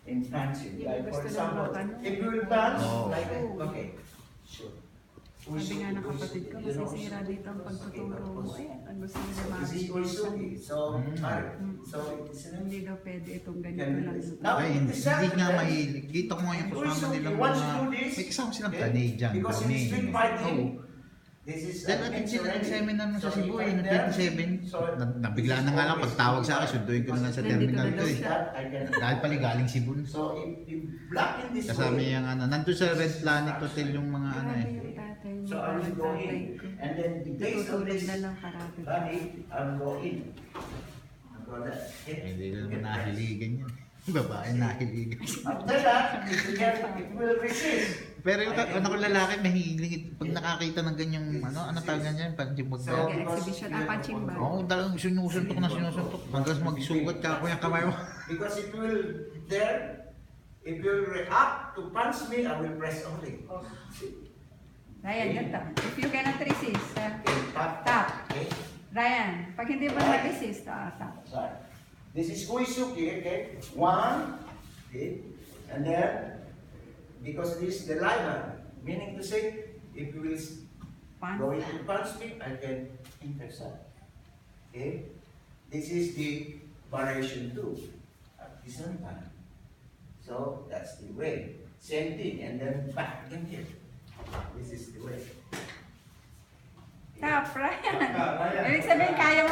in punching. Yung Like for gusto example, ng mga if you will punch Oh. like that, okay, sure. Sabi nga ng kapatid ko, masisira dito ang pagtuturo mo. Ang gusto nila This is Uisugi. So, so it's an Hindi daw pwede itong ganito lang. Now, Ay, it hindi is nga self-defense. may... Kita ko nga yung kasama nilang Once mga... you do this, May kasama silang okay, Canadian. because in Canadian. street fighting, this is Then natin sila ng seminar mo sa So, Cebu if eh, I'm noong there, 27. so Nabigla na nga lang pagtawag sa akin, sunduin ko na lang sa Nandito terminal na ko daw eh. siya. Dahil pala galing Cebu. So if you block in this Kasama way, yung ano, nandun sa Red Planet Hotel yung mga ano Grabe eh. yung tatay mo. so I will go tatay in, ko. and then the base of Tututuloy this na lang karate. body, I will go in. I'll go that. Eh, hindi ko naman nahiligan yan. Babae nahiligan. After that, it will resist. Pero yung ano ko lalaki, mahilig. Pag nakakita ng ganyang ano tawag ganyan, punching bag. So, Exhibition, punching bag. Oo, talagang sinusuntok na sinusuntok. Hanggang magsugat ka ako yung kamay mo. Because if you will there, if you will react to punch me, I will press only. Ryan, ganito. If you cannot resist, Okay, tap, tap. Okay. Ryan, pag hindi mo na-resist, tap. Sorry. This is Kuisuki, okay? One, okay? And then, because this is the liver, meaning to say, if you will go into punch me, I can intercept. Okay? This is the variation 2 at the same time. So, that's the way. Same thing, and then back again here. This is the way. Tap, Ryan. Ryan. Ibig sabihin, kaya mo